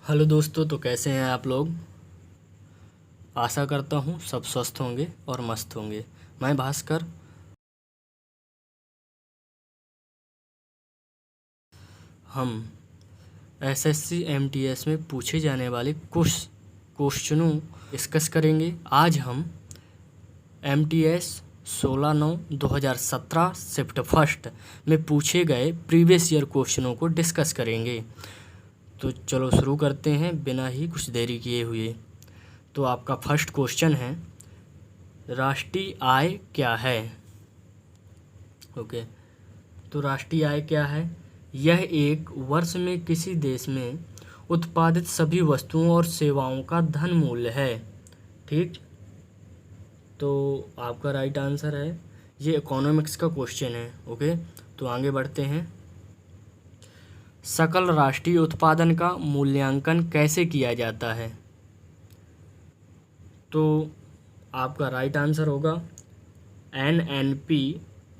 Hello दोस्तों, तो कैसे हैं आप लोग। आशा करता हूँ सब स्वस्थ होंगे और मस्त होंगे। मैं भास्कर हम एसएससी एमटीएस में पूछे जाने वाले कुछ क्वेश्चनों डिस्कस करेंगे। आज हम एमटीएस 16/9/2017 शिफ्ट फर्स्ट में पूछे गए प्रीवियस ईयर क्वेश्चनों को डिस्कस करेंगे। तो चलो शुरू करते हैं बिना ही कुछ देरी किए हुए। तो आपका फर्स्ट क्वेश्चन है, राष्ट्रीय आय क्या है। ओके, तो राष्ट्रीय आय क्या है? यह एक वर्ष में किसी देश में उत्पादित सभी वस्तुओं और सेवाओं का धन मूल्य है। ठीक, तो आपका राइट आंसर है। ये इकोनॉमिक्स का क्वेश्चन है। ओके, तो आगे बढ़ते हैं। सकल राष्ट्रीय उत्पादन का मूल्यांकन कैसे किया जाता है? तो आपका राइट आंसर होगा NNP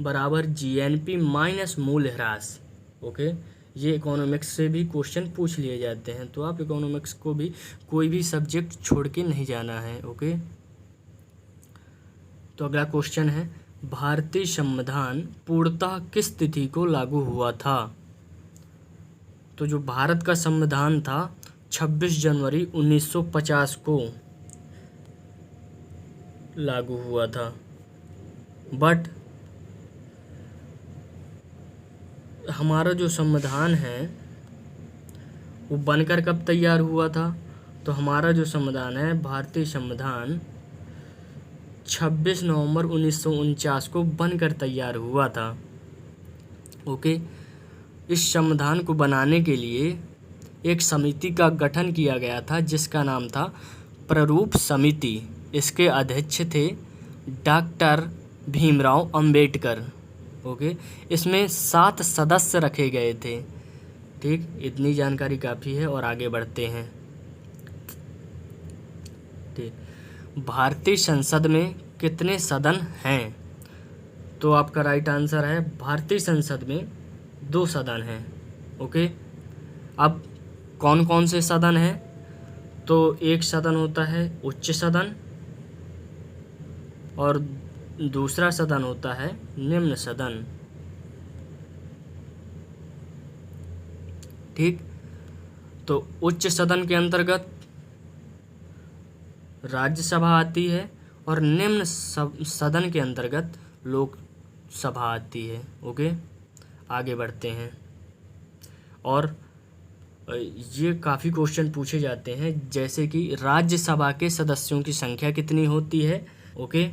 बराबर GNP माइनस मूल्य ह्रास। ओके, ये इकोनॉमिक्स से भी क्वेश्चन पूछ लिए जाते हैं, तो आप इकोनॉमिक्स को भी कोई भी सब्जेक्ट छोड़ के नहीं जाना है। ओके, तो अगला क्वेश्चन है, भारतीय संविधान पूर्णतः किस तिथि को लागू हुआ था? तो जो भारत का संविधान था 26 जनवरी 1950 को लागू हुआ था। बट हमारा जो संविधान है वो बनकर कब तैयार हुआ था? तो हमारा जो संविधान है, भारतीय संविधान 26 नवंबर 1949 को बनकर तैयार हुआ था। ओके, इस संविधान को बनाने के लिए एक समिति का गठन किया गया था जिसका नाम था प्रारूप समिति। इसके अध्यक्ष थे डॉक्टर भीमराव अंबेडकर। ओके, इसमें 7 सदस्य रखे गए थे। ठीक, इतनी जानकारी काफ़ी है और आगे बढ़ते हैं। ठीक, भारतीय संसद में कितने सदन हैं? तो आपका राइट आंसर है, भारतीय संसद में 2 सदन हैं। ओके, अब कौन कौन से सदन हैं? तो एक सदन होता है उच्च सदन और दूसरा सदन होता है निम्न सदन। ठीक, तो उच्च सदन के अंतर्गत राज्यसभा आती है और निम्न सदन के अंतर्गत लोकसभा आती है। ओके, आगे बढ़ते हैं। और ये काफ़ी क्वेश्चन पूछे जाते हैं, जैसे कि राज्यसभा के सदस्यों की संख्या कितनी होती है। ओके,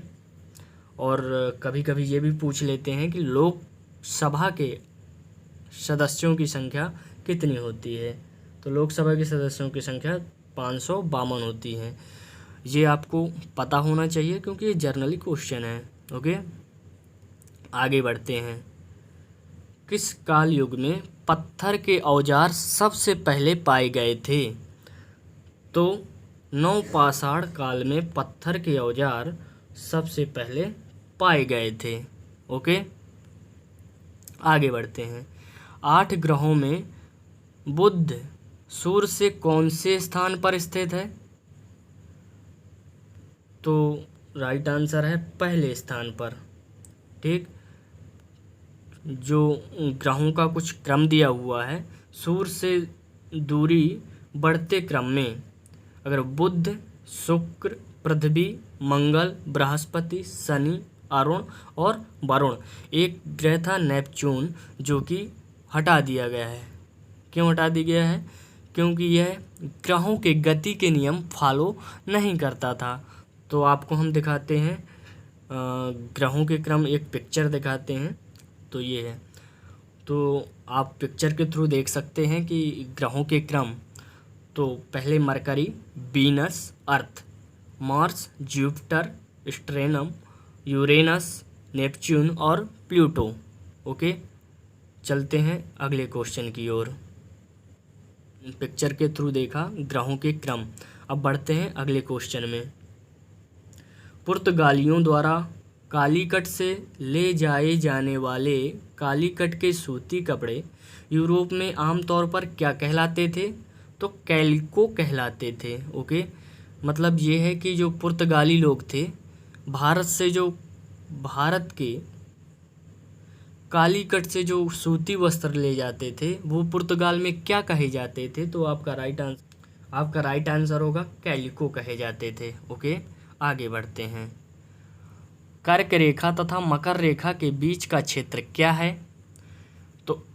और कभी कभी ये भी पूछ लेते हैं कि लोकसभा के सदस्यों की संख्या कितनी होती है। तो लोकसभा के सदस्यों की संख्या 552 होती है। ये आपको पता होना चाहिए क्योंकि ये जर्नली क्वेश्चन है। ओके, आगे बढ़ते हैं। किस काल युग में पत्थर के औजार सबसे पहले पाए गए थे? तो नवपाषाण काल में पत्थर के औजार सबसे पहले पाए गए थे। ओके, आगे बढ़ते हैं। 8 ग्रहों में बुध सूर्य से कौन से स्थान पर स्थित है? तो राइट आंसर है पहले स्थान पर। ठीक, जो ग्रहों का कुछ क्रम दिया हुआ है, सूर्य से दूरी बढ़ते क्रम में अगर बुध, शुक्र, पृथ्वी, मंगल, बृहस्पति, शनि, अरुण और वरुण, एक ग्रह था नेपच्यून जो कि हटा दिया गया है। क्यों हटा दिया गया है? क्योंकि यह ग्रहों के गति के नियम फॉलो नहीं करता था। तो आपको हम दिखाते हैं ग्रहों के क्रम, एक पिक्चर दिखाते हैं। तो ये है, तो आप पिक्चर के थ्रू देख सकते हैं कि ग्रहों के क्रम। तो पहले मरकरी, वीनस, अर्थ, मार्स, जुपिटर, स्ट्रेनम, यूरेनस, नेपच्यून और प्लूटो। ओके, चलते हैं अगले क्वेश्चन की ओर। पिक्चर के थ्रू देखा ग्रहों के क्रम। अब बढ़ते हैं अगले क्वेश्चन में। पुर्तगालियों द्वारा कालीकट से ले जाए जाने वाले कालीकट के सूती कपड़े यूरोप में आमतौर पर क्या कहलाते थे? तो कैलिको कहलाते थे। ओके, मतलब ये है कि जो पुर्तगाली लोग थे, भारत के कालीकट से जो सूती वस्त्र ले जाते थे वो पुर्तगाल में क्या कहे जाते थे? तो आपका राइट आंसर होगा कैलिको कहे जाते थे। ओके, आगे बढ़ते हैं। कर्क रेखा तथा मकर रेखा के बीच का क्षेत्र क्या है? तो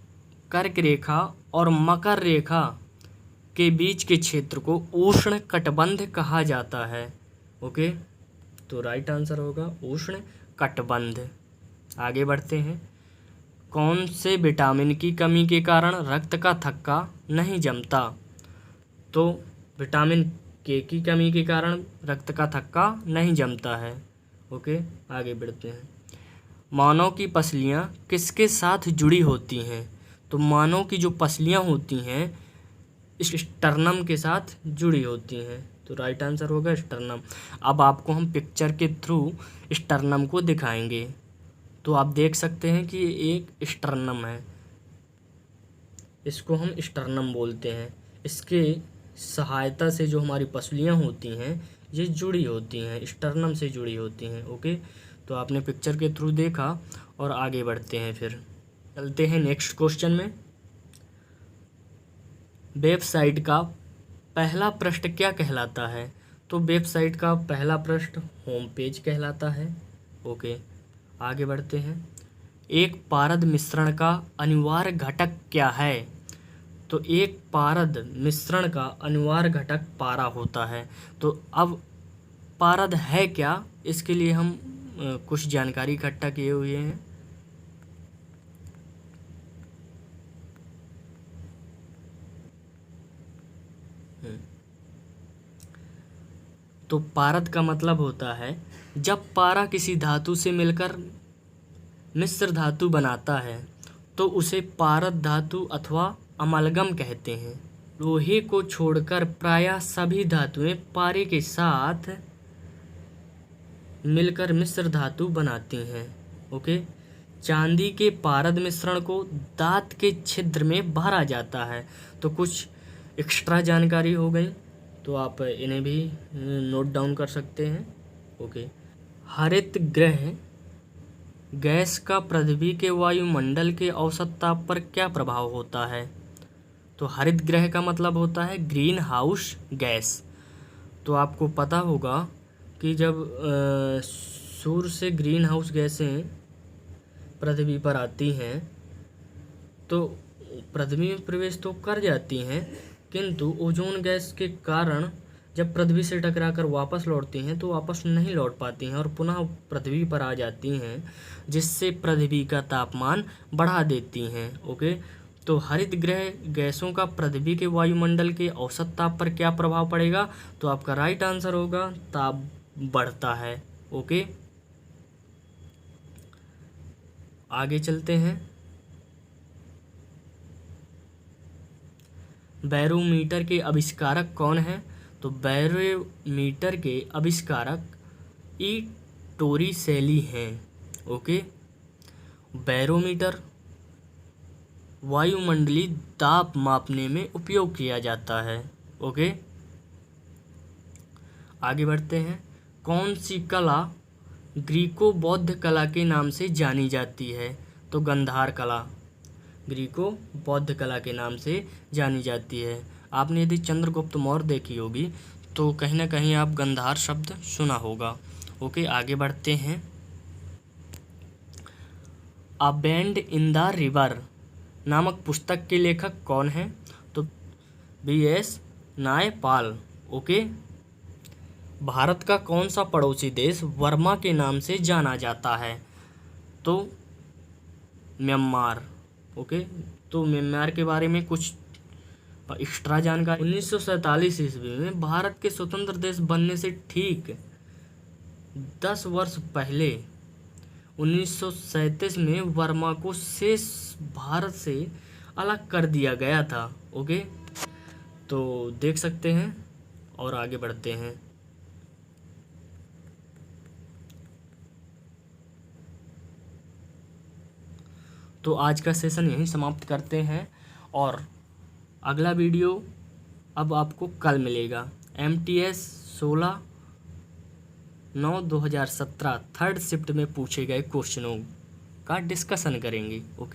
कर्क रेखा और मकर रेखा के बीच के क्षेत्र को उष्ण कटिबंध कहा जाता है। ओके, तो राइट आंसर होगा उष्ण कटिबंध। आगे बढ़ते हैं। कौन से विटामिन की कमी के कारण रक्त का थक्का नहीं जमता? तो विटामिन के की कमी के कारण रक्त का थक्का नहीं जमता है। ओके, आगे बढ़ते हैं। मानव की पसलियाँ किसके साथ जुड़ी होती हैं? तो मानव की जो पसलियाँ होती हैं स्टर्नम के साथ जुड़ी होती हैं। तो राइट आंसर होगा स्टर्नम। अब आपको हम पिक्चर के थ्रू स्टर्नम को दिखाएंगे। तो आप देख सकते हैं कि एक स्टर्नम है, इसको हम स्टर्नम बोलते हैं। इसके सहायता से जो हमारी पसलियाँ होती हैं ये जुड़ी होती हैं, स्टर्नम से जुड़ी होती हैं। ओके, तो आपने पिक्चर के थ्रू देखा और आगे बढ़ते हैं। फिर चलते हैं नेक्स्ट क्वेश्चन में। वेबसाइट का पहला पृष्ठ क्या कहलाता है? तो वेबसाइट का पहला पृष्ठ होम पेज कहलाता है। ओके, आगे बढ़ते हैं। एक पारद मिश्रण का अनिवार्य घटक क्या है? तो एक पारद मिश्रण का अनिवार्य घटक पारा होता है। तो अब पारद है क्या, इसके लिए हम कुछ जानकारी इकट्ठा किए हुए हैं। तो पारद का मतलब होता है जब पारा किसी धातु से मिलकर मिश्र धातु बनाता है तो उसे पारद धातु अथवा अमलगम कहते हैं। लोहे को छोड़कर प्रायः सभी धातुएं पारे के साथ मिलकर मिश्र धातु बनाती हैं। ओके, चांदी के पारद मिश्रण को दांत के छिद्र में भरा जाता है। तो कुछ एक्स्ट्रा जानकारी हो गई, तो आप इन्हें भी नोट डाउन कर सकते हैं। ओके, हरित गृह गैस का पृथ्वी के वायुमंडल के औसत ताप पर क्या प्रभाव होता है? तो हरित गृह का मतलब होता है ग्रीन हाउस गैस। तो आपको पता होगा कि जब सूर्य से ग्रीन हाउस गैसें पृथ्वी पर आती हैं तो पृथ्वी में प्रवेश तो कर जाती हैं, किंतु ओजोन गैस के कारण जब पृथ्वी से टकराकर वापस लौटती हैं तो वापस नहीं लौट पाती हैं और पुनः पृथ्वी पर आ जाती हैं, जिससे पृथ्वी का तापमान बढ़ा देती हैं। ओके, तो हरित गृह गैसों का पृथ्वी के वायुमंडल के औसत ताप पर क्या प्रभाव पड़ेगा? तो आपका राइट आंसर होगा ताप बढ़ता है। ओके, आगे चलते हैं। बैरोमीटर के आविष्कारक कौन हैं? तो बैरोमीटर के आविष्कारक ई टोरिसेली हैं। ओके, बैरोमीटर वायुमंडलीय दाब मापने में उपयोग किया जाता है। ओके, आगे बढ़ते हैं। कौन सी कला ग्रीको बौद्ध कला के नाम से जानी जाती है? तो गंधार कला ग्रीको बौद्ध कला के नाम से जानी जाती है। आपने यदि चंद्रगुप्त मौर्य देखी होगी तो कहीं ना कहीं आप गंधार शब्द सुना होगा। ओके, आगे बढ़ते हैं। A band in the river नामक पुस्तक के लेखक कौन हैं? तो B.S. नायपाल। ओके, भारत का कौन सा पड़ोसी देश वर्मा के नाम से जाना जाता है? तो म्यांमार। ओके, तो म्यांमार के बारे में कुछ एक्स्ट्रा जानकारी। 1947 ईस्वी में भारत के स्वतंत्र देश बनने से ठीक 10 वर्ष पहले 1937 में वर्मा को शेष भारत से अलग कर दिया गया था। ओके, तो देख सकते हैं और आगे बढ़ते हैं। तो आज का सेशन यहीं समाप्त करते हैं और अगला वीडियो अब आपको कल मिलेगा। MTS 16/9/2017 थर्ड शिफ्ट में पूछे गए क्वेश्चनों का डिस्कशन करेंगे। ओके।